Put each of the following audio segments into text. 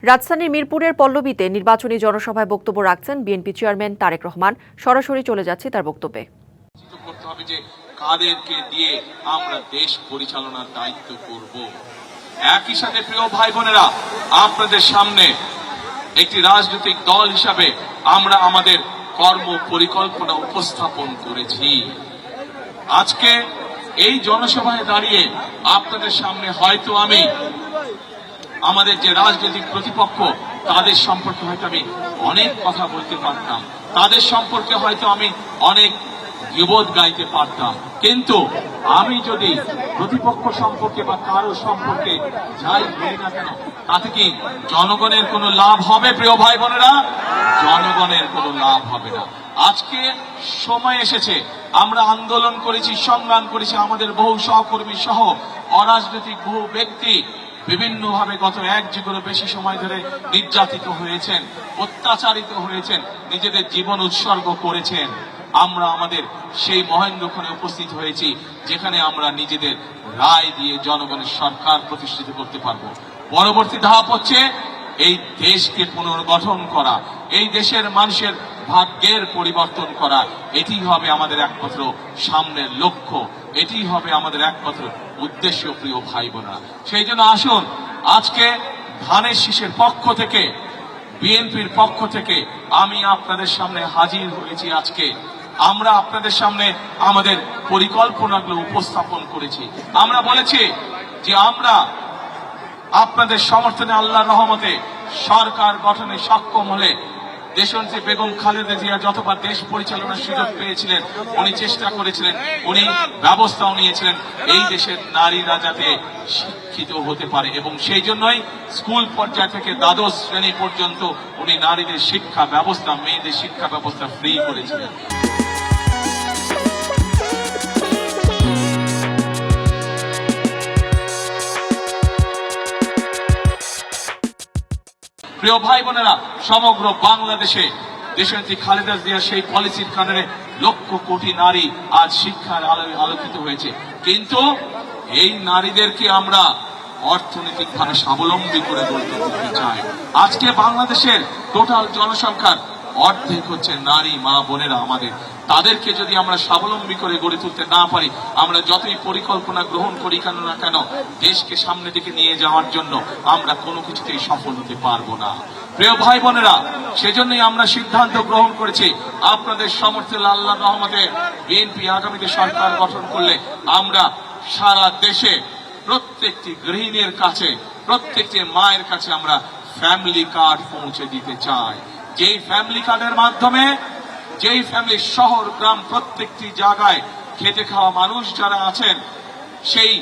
রাজধানীর মিরপুরের পল্লবীতে নির্বাচনী জনসভায় বক্তব্য রাখছেন বিএনপি চেয়ারম্যান তারেক রহমান। সরাসরি চলে যাচ্ছে তার বক্তব্যে। করতে হবে যে কাদেরকে দিয়ে আমরা দেশ পরিচালনার দায়িত্ব করব। একই সাথে প্রিয় ভাই বোনেরা, আপনাদের সামনে একটি রাজনৈতিক দল হিসাবে আমরা আমাদের কর্ম পরিকল্পনা উপস্থাপন করেছি। আজকে এই জনসভায় দাঁড়িয়ে আপনাদের সামনে হয়তো আমি আমাদের যে রাজনৈতিক প্রতিপক্ষ তাদের সম্পর্কে হয়তো আমি অনেক কথা বলতে পারতাম, তাদের সম্পর্কে হয়তো আমি অনেক গীবত গাইতে পারতাম, কিন্তু আমি যদি প্রতিপক্ষ সম্পর্কে বা কারো সম্পর্কে যাই বলি না কেন, তাতে কি জনগণের কোনো লাভ হবে? প্রিয় ভাই বোনেরা, জনগণের কোনো লাভ হবে না। আজকে সময় এসেছে, আমরা আন্দোলন করেছি, সংগ্রাম করেছি, আমাদের বহু সহকর্মী সহ অরাজনৈতিক বহু ব্যক্তি বিভিন্নভাবে গত এক যুগেরও বেশি সময় ধরে নির্যাতিত হয়েছেন, অত্যাচারিত হয়েছেন, নিজেদের জীবন উৎসর্গ করেছেন। আমরা আমাদের সেই মহেন্দ্রক্ষণে উপস্থিত হয়েছি যেখানে আমরা নিজেদের রায় দিয়ে জনগণের সরকার প্রতিষ্ঠিত করতে পারবো। পরবর্তী ধাপ হচ্ছে এই দেশকে পুনর্গঠন করা, এই দেশের মানুষের ভাগ্যের পরিবর্তন করা। এটি হবে আমাদের একমাত্র সামনের লক্ষ্য, এটি হবে আমাদের একমাত্র উদ্দেশ্য। প্রিয় ভাই বোনেরা, সেই জন্য আসুন আজকে ধানের শীষের পক্ষ থেকে, বিএনপির পক্ষ থেকে আমি আপনাদের সামনে হাজির হয়েছি। আজকে আমরা আপনাদের সামনে আমাদের পরিকল্পনাগুলো উপস্থাপন করেছি। আমরা বলেছি যে আমরা আপনাদের সমর্থনে আল্লাহর রহমতে সরকার গঠনে সক্ষম হলে দেশনেত্রী বেগম খালেদা জিয়া যতবার দেশ পরিচালনার সুযোগ পেয়েছিলেন, উনি চেষ্টা করেছিলেন, উনি ব্যবস্থাও নিয়েছিলেন এই দেশের নারীরা যাতে শিক্ষিত হতে পারে, এবং সেই জন্যই স্কুল পর্যায় থেকে দ্বাদশ শ্রেণী পর্যন্ত উনি নারীদের শিক্ষা ব্যবস্থা, মেয়েদের শিক্ষা ব্যবস্থা ফ্রি করেছিলেন। প্রিয় ভাই বোনেরা, সমগ্র বাংলাদেশে দেশনেত্রী খালেদা জিয়ার সেই পলিসির কারণে লক্ষ কোটি নারী আজ শিক্ষার আলোয় আলোকিত হয়েছে। কিন্তু এই নারীদেরকে আমরা অর্থনৈতিকভাবে স্বাবলম্বী করে গড়ে তুলতে চাই। আজকে বাংলাদেশের টোটাল জনসংখ্যার অর্ধেক হচ্ছে নারী মা বোনেরা আমাদের। তাদেরকে যদি আমরা স্বাবলম্বী করে গড়ে তুলতে না পারি, আমরা যতই পরিকল্পনা গ্রহণ করি কেন না কেন, দেশকে সামনের দিকে নিয়ে যাওয়ার জন্য আমরা কোনো কিছুতেই সফল হতে পারবো না। প্রিয় ভাই বোনেরা, সেজন্যই আমরা সিদ্ধান্ত গ্রহণ করেছি আপনাদের সমর্থনে আল্লাহর রহমতে বিএনপি আগামীতে সরকার গঠন করলে আমরা সারা দেশে প্রত্যেকটি গৃহিণীর কাছে, প্রত্যেকটি মায়ের কাছে আমরা ফ্যামিলি কার্ড পৌঁছে দিতে চাই। যেই ফ্যামিলি কার্ডের মাধ্যমে যেই ফ্যামিলি শহর গ্রাম প্রত্যেকটি জায়গায় খেটে খাওয়া মানুষ যারা আছেন, সেই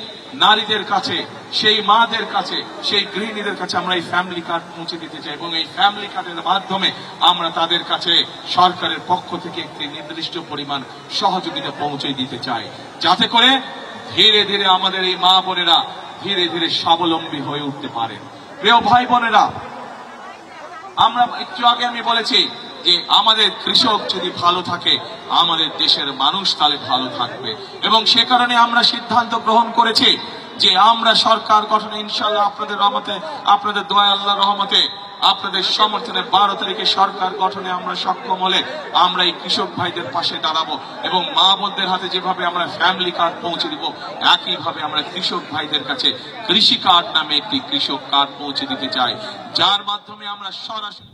নারীদের কাছে, সেই মাদের কাছে, সেই গৃহিণীদের কাছে আমরা এই ফ্যামিলি কার্ড পৌঁছে দিতে চাই, এবং এই ফ্যামিলি কার্ডের মাধ্যমে আমরা তাদের কাছে সরকারের পক্ষ থেকে একটি নির্দিষ্ট পরিমাণ সহযোগিতা পৌঁছে দিতে চাই, যাতে করে ধীরে ধীরে আমাদের এই মা বোনেরা ধীরে ধীরে স্বাবলম্বী হয়ে উঠতে পারেন। প্রিয় ভাই বোনেরা, আমরা একটু আগে আমি বলেছি যে আমাদের কৃষক যদি ভালো থাকে, আমাদের দেশের মানুষ তাহলে ভালো থাকবে, এবং সে কারণে আমরা সিদ্ধান্ত গ্রহণ করেছি যে আমরা সরকার গঠনে ইনশাআল্লাহ আপনাদের রহমতে, আপনাদের দয়া আল্লাহর রহমতে, আপনাদের সমর্থনে 12 তারিখে সরকার গঠনে আমরা সক্ষম হলে আমরা এই কৃষক ভাইদের পাশে দাঁড়াবো, এবং মা বোনদের হাতে যেভাবে আমরা ফ্যামিলি কার্ড পৌঁছে দিব, একইভাবে আমরা কৃষক ভাইদের কাছে কৃষি কার্ড নামে একটি কৃষক কার্ড পৌঁছে দিতে চাই, যার মাধ্যমে আমরা সরাসরি